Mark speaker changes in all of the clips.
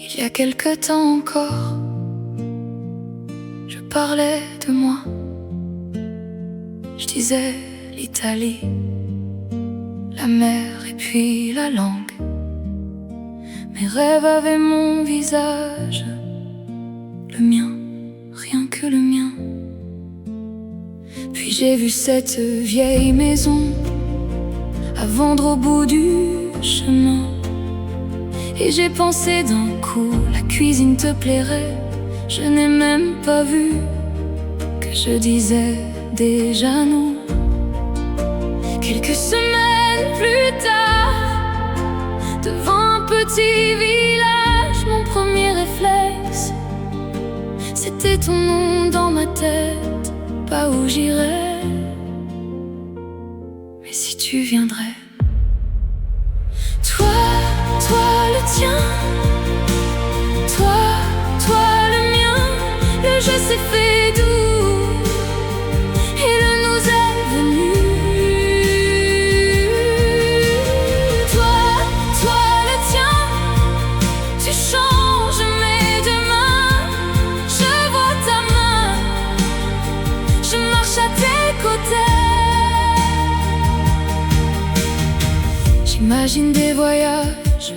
Speaker 1: Il y a quelque temps encore, je parlais de moi. Je disais l'Italie, la mer et puis la langue. Mes rêves avaient mon visage, le mien, rien que le mien. Puis j'ai vu cette vieille maison à vendre au bout du chemin. Et j'ai pensé d'un coup, la cuisine te plairait. Je n'ai même pas vu que je disais déjà non. Quelques semaines plus tard, devant un petit village, mon premier réflexe, c'était ton nom dans ma tête. Pas où j'irais, mais si tu viendrais. Toi le tien, toi le mien. Le jeu s'est fait doux et le nous est venu. Toi le tien, tu changes mes deux mains. Je vois ta main, je marche à tes côtés. J'imagine des voyages,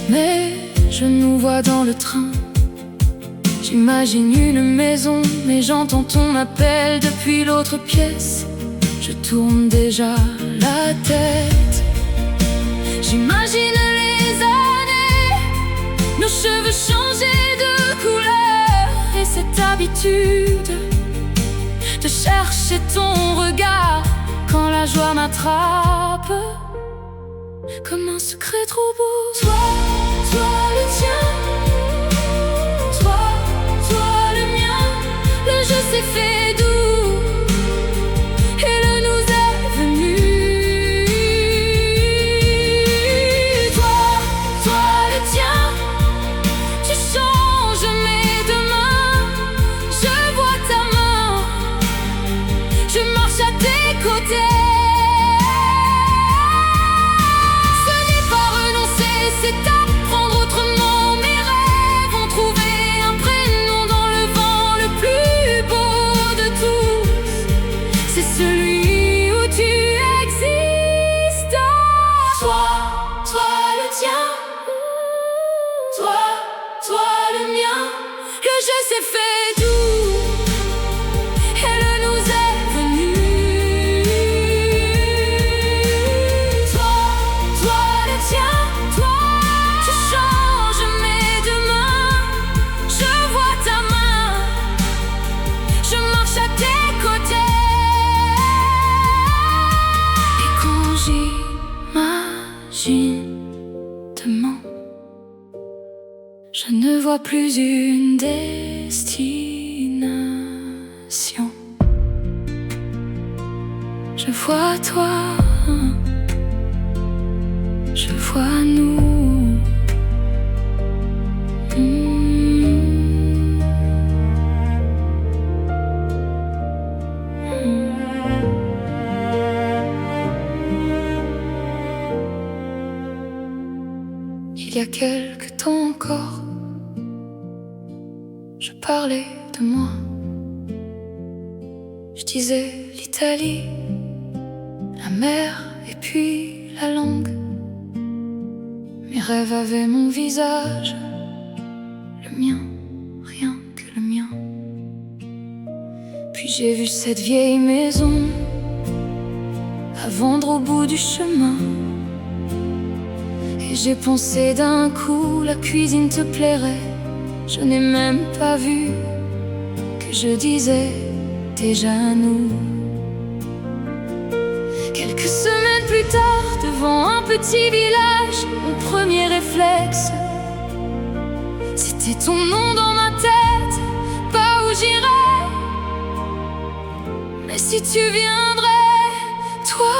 Speaker 1: mais je nous vois dans le train. J'imagine une maison, mais j'entends ton appel depuis l'autre pièce. Je tourne déjà la tête. J'imagine les années, nos cheveux changer de couleur, et cette habitude de chercher ton regard quand la joie m'attrape comme un secret trop beau. Toi le tien, toi le mien. Le jeu s'est fait doux et le nous est venu. Toi le tien, tu changes mes deux mains. Je vois ta main, je marche à tes côtés. C'est apprendre autrement. Mes rêves ont trouvé un prénom dans le vent. Le plus beau de tous, c'est celui où tu existes. Toi le tien, toi le mien. Le jeu s'est fait doux et le nous est venu. Toi le tien, demain, je ne vois plus une destination. Je vois toi, je vois nous. Il y a quelque temps encore, je parlais de moi. Je disais l'Italie, la mer et puis la langue. Mes rêves avaient mon visage, le mien, rien que le mien. Puis j'ai vu cette vieille maison à vendre au bout du chemin. Et j'ai pensé d'un coup, la cuisine te plairait. Je n'ai même pas vu que je disais déjà nous. Quelques semaines plus tard, devant un petit village, mon premier réflexe, c'était ton nom dans ma tête. Pas où j'irais, mais si tu viendrais. Toi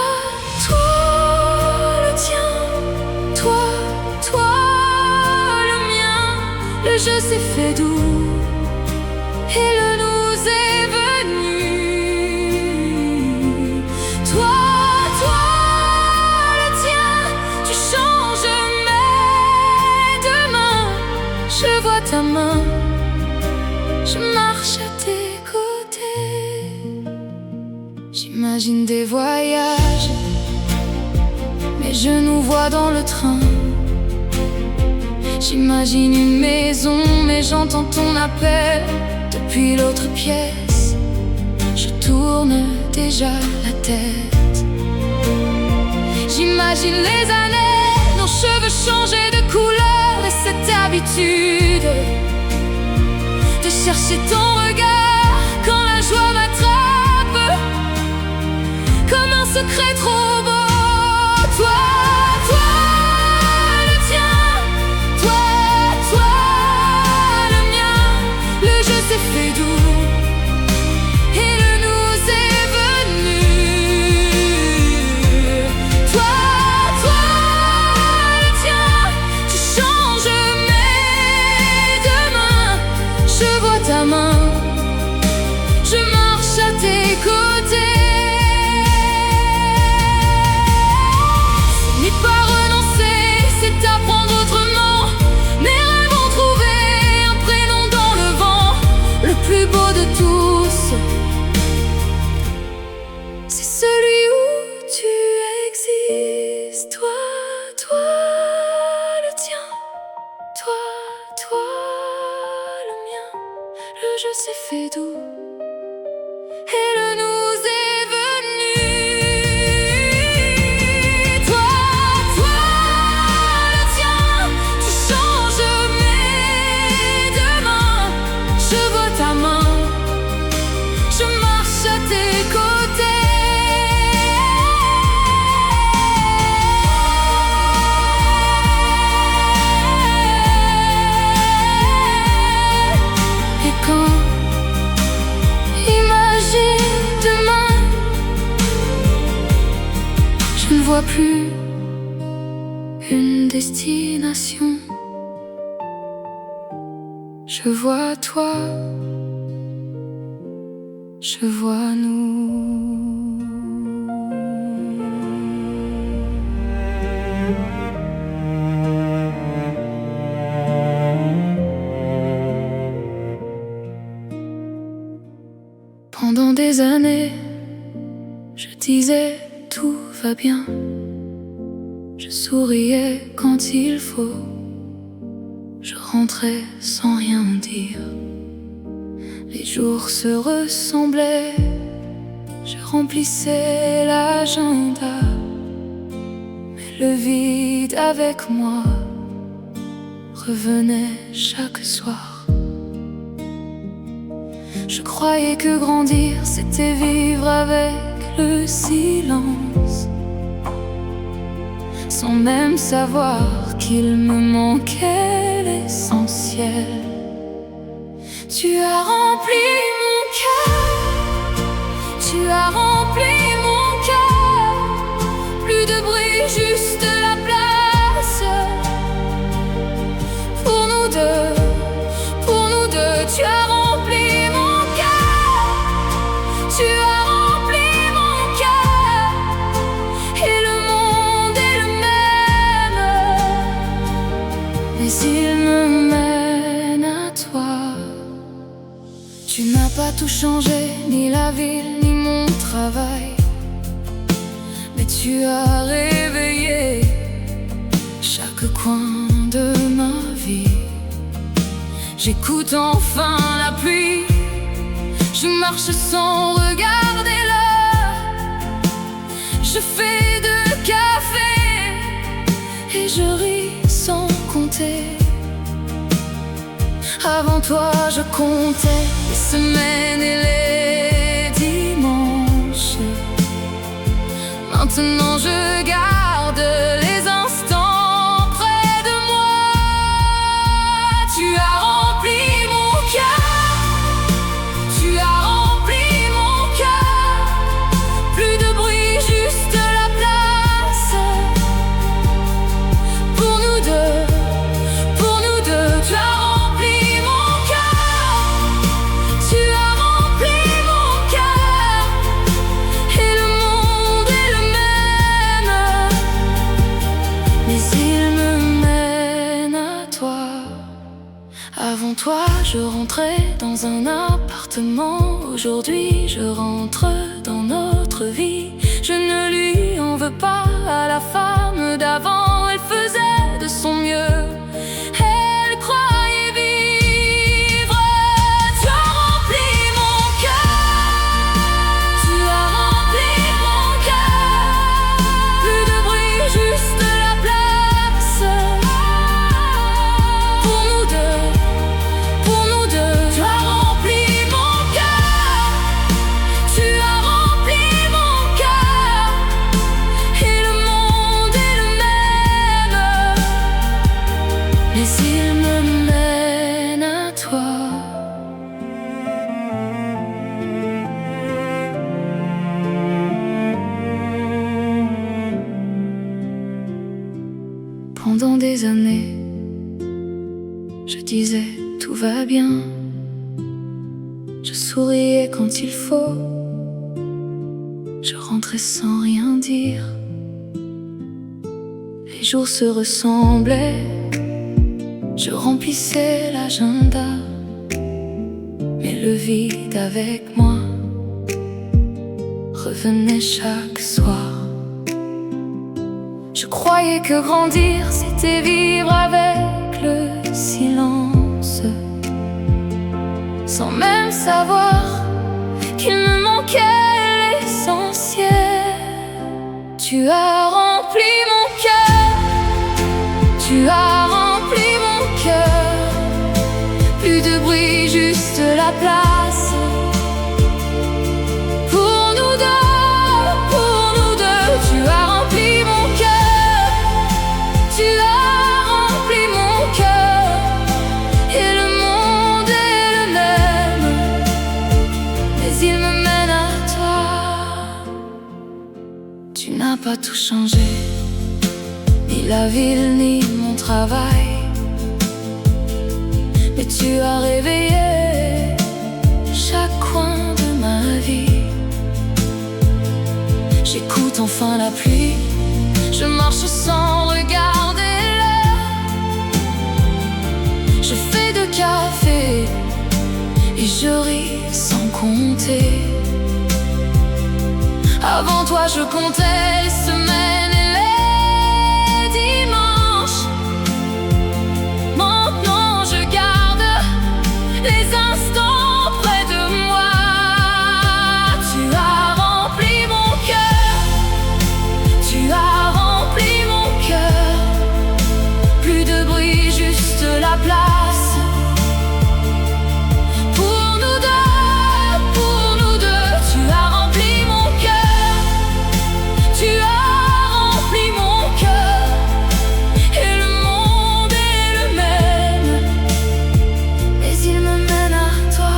Speaker 1: le tien, toi le mien. Le jeu s'est fait doux et le nous est venu. Toi le tien, tu changes mes deux mains. ta main, je marche à tes côtés. J'imagine des voyages, mes genoux voient dans le train. J'imagine une maison, mais j'entends ton appel depuis l'autre pièce. Je tourne déjà la tête. J'imagine les années, nos cheveux changés de couleur, et cette habitude de chercher ton regard quand la joie m'attrape, comme un secret trop beau. Toi, le tien, toi, le mien. Le jeu s'est fait doux et le nous est venu. Toi, le tien, tu changes mes demain. Je vois ta main, je marche à tes côtés. Plus beau de tous, c'est celui où tu existes. Toi, le tien, toi, le mien. Le jeu s'est fait doux et le nous est venu. Toi, le tien, tu changes mes demain. Je vois ta main, je marche à tes côtés. Et quand, imagine demain, je ne vois plus une destination. Je vois toi, je vois nous. Pendant des années, je disais tout va bien. Je souriais quand il faut. Je rentrais sans rien dire. Les jours se ressemblaient, je remplissais l'agenda, mais le vide avec moi revenait chaque soir. Je croyais que grandir, c'était vivre avec le silence, sans même savoir qu'il me manquait l'essentiel. Tu as rempli mon cœur, tu as rempli mon cœur. Plus de bruit, juste la place pour nous deux, tu as rempli mon cœur, tu as rempli mon cœur. Et le monde est le même, mais il me mène à toi. Tu n'as pas tout changé, ni la ville, ni mon travail, mais tu as réveillé chaque coin de ma vie. J'écoute enfin la pluie, je marche sans regarder l'heure. Je fais de café et je ris sans compter. Avant toi je comptais les semaines et les dimanches. Maintenant je garde les instants près de moi. Tu as rempli mon cœur, tu as rempli mon cœur. Plus de bruit, juste la place pour nous deux, tu as rempli mon cœur, tu as rempli mon cœur. Et le monde est le même, Sans toi, je rentrais dans un appartement. Aujourd'hui, je rentre dans notre vie. Je ne lui en veux pas à la femme d'avant. Elle faisait de son mieux. Elle croyait vivre. Tu as rempli mon cœur. Tu as rempli mon cœur. Plus de bruit, juste la place. Pour nous deux, pour nous deux. Tu as rempli mon cœur. Tu as rempli mon cœur. Et le monde est le même, mais il me mène à toi. Pendant des années, je disais tout va bien. Je souriais quand il faut. Je rentrais sans rien dire. Les jours se ressemblaient. Je remplissais l'agenda. Mais le vide avec moi revenait chaque soir. Je croyais que grandir, c'était vivre avec le silence, sans même savoir qu'il me manquait l'essentiel. Tu as rempli mon cœur. Tu as rempli mon cœur. Plus de bruit, juste la place. Pour nous deux, tu as rempli mon cœur. Tu as rempli mon cœur. Et le monde est le même, mais il me mène à toi. Tu n'as pas tout changé, ni la ville, ni mon travail. Mais tu as réveillé chaque coin de ma vie. J'écoute enfin la pluie. Je marche sans regarder l'heure. Je fais de café et je ris sans compter. Avant toi, je comptais les semaines et les dimanches. Maintenant, je garde les instants près de moi. Tu as rempli mon cœur. Tu as rempli mon cœur. Plus de bruit, juste la place. Pour nous deux, tu as rempli mon cœur. Tu as rempli mon cœur. Et le monde est le même, mais il me mène à toi.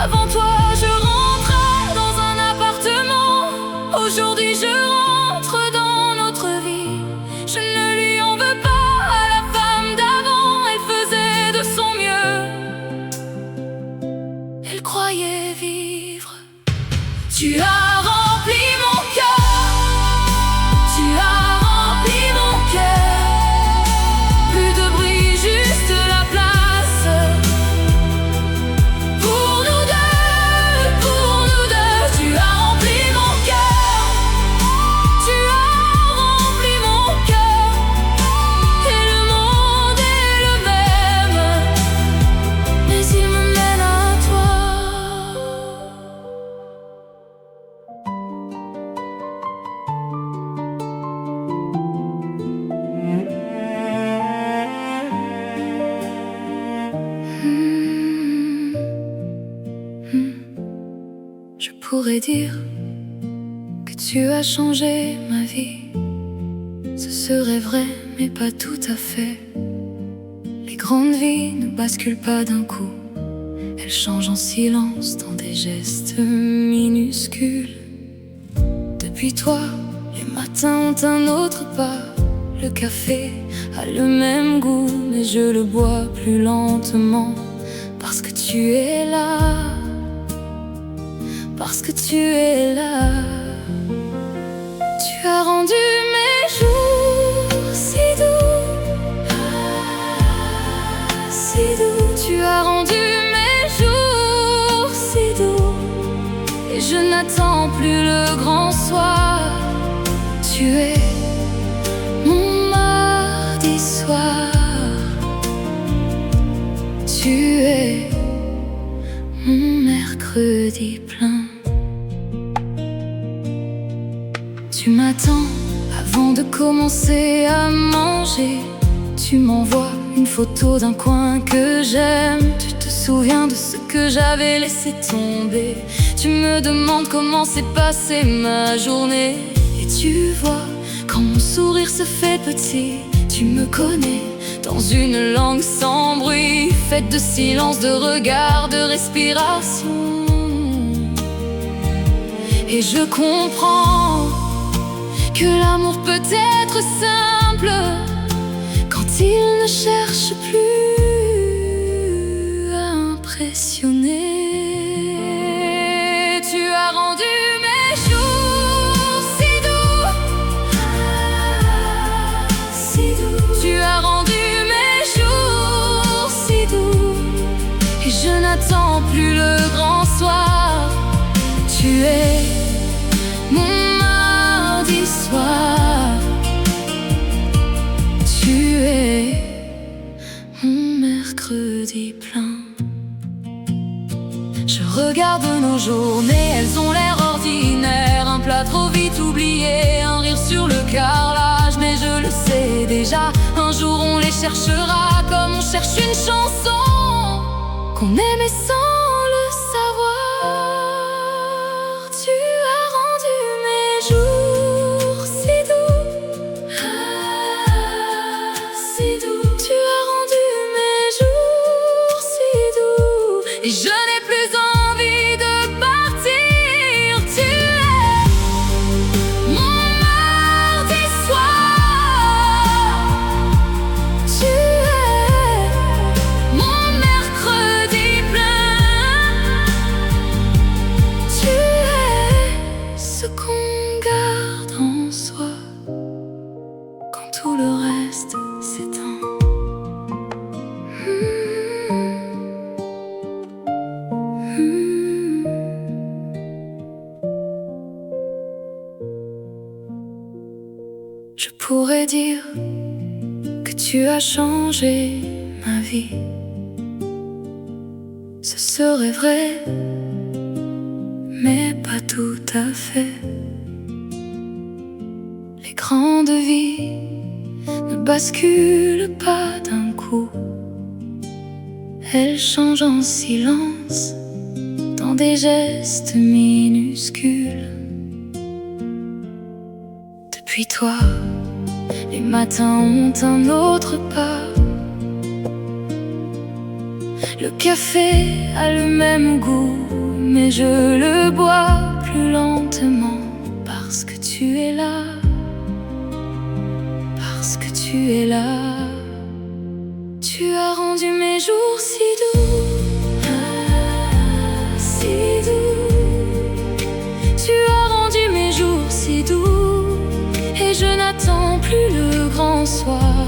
Speaker 1: Avant toi, je rentrais dans un appartement. Aujourd'hui, je rentre dans notre vie. Je ne lui en veux pas à la femme d'avant. Elle faisait de son mieux. Elle croyait vivre. Tu as rempli mon cœur. Tu as rempli mon cœur. Plus de bruit, juste la place. Pour nous deux, tu as rempli mon cœur. Tu as rempli mon cœur. Et le monde est le même, mais il me mène à toi. Je pourrais dire que tu as changé ma vie. Ce serait vrai, mais pas tout à fait. Les grandes vies ne basculent pas d'un coup. Elles changent en silence dans des gestes minuscules. Depuis toi, les matins ont un autre pas. Le café a le même goût, mais je le bois plus lentement. Parce que tu es là. Parce que tu es là. Tu as rendu mes jours si doux. n'attends plus le grand soir. Tu es mon mardi soir. Tu es mon mercredi plein. Tu m'attends avant de commencer à manger. Tu m'envoies une photo d'un coin que j'aime. Tu te souviens de ce que j'avais laissé tomber. Tu me demandes comment s'est passée ma journée. Et tu vois quand mon sourire se fait petit. Tu me connais dans une langue sans bruit, faite de silence, de regard, de respiration. Et je comprends que l'amour peut être simple quand il ne cherche plus à impressionner. Tu as rendu mes jours si doux, si doux. Tu as rendu mes jours si doux. Et je n'attends plus le grand soir. Tu es mon mardi soir. Tu es mon mercredi plein. Je regarde nos journées, elles ont l'air ordinaires. Un plat trop vite oublié, un rire sur le carrelage. Mais je le sais déjà, un jour on les cherchera comme on cherche une chanson qu'on aimait sans le savoir. Tu as rendu mes jours si doux, si doux. Tu as rendu mes jours si doux. Et je n'ai plus envie de partir. Tu es mon mardi soir. Tu es mon mercredi plein. Tu es ce qu'on garde en soi quand tout le reste s'éteint. Je pourrais dire que tu as changé ma vie. Ce serait vrai, mais pas tout à fait. Les grandes vies ne basculent pas d'un coup. Elles changent en silence, dans des gestes minuscules. Depuis toi, les matins ont un autre pas. Le café a le même goût, mais je le bois plus lentement. Parce que tu es là, parce que tu es là. Tu as rendu mes jours si doux, si doux. Tu as rendu mes jours si doux. Et je n'attends plus le grand soir.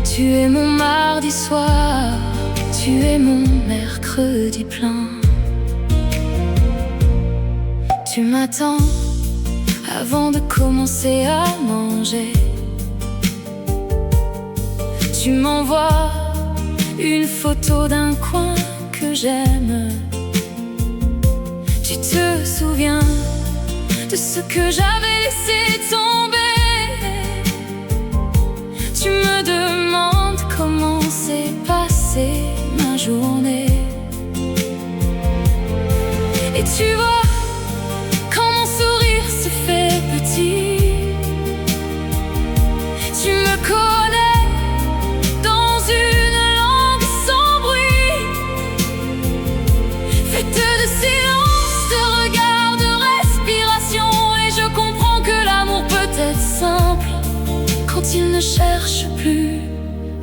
Speaker 1: Tu es mon mardi soir. Tu es mon mercredi plein. Tu m'attends avant de commencer à manger. Tu m'envoies une photo d'un coin que j'aime. Tu te souviens de ce que j'avais laissé tomber. Tu me demandes comment s'est passée ma journée. Et tu vois quand mon sourire se fait petit. Tu me connais dans une langue sans bruit, faite de silence, de regard, de respiration. Et je comprends que l'amour peut être simple quand il ne cherche plus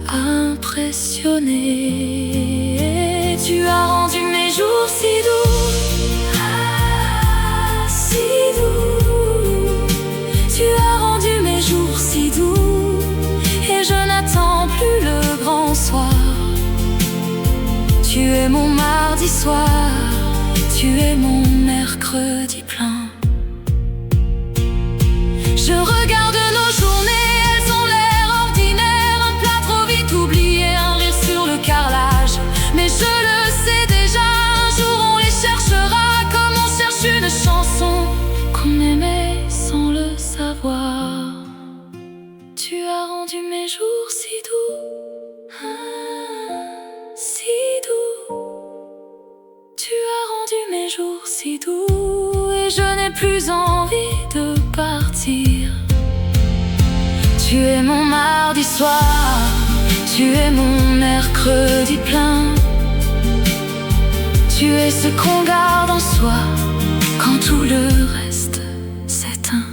Speaker 1: à impressionner. Tu as rendu mes jours si doux, si doux. Tu as rendu mes jours si doux. Et je n'attends plus le grand soir. Tu es mon mardi soir. Tu Tu es mon mercredi plein. Je regarde nos journées, elles ont l'air ordinaires. Un plat trop vite oublié, un rire sur le carrelage. Mais je le sais déjà, un jour on les cherchera, comme on cherche une chanson qu'on aimait sans le savoir. Tu as rendu mes jours si doux, si doux. Tu as rendu mes jours si doux, et je n'ai plus envie de partir. Tu es mon mardi soir, tu es mon mercredi plein. Tu es ce qu'on garde en soi quand tout le reste s'éteint.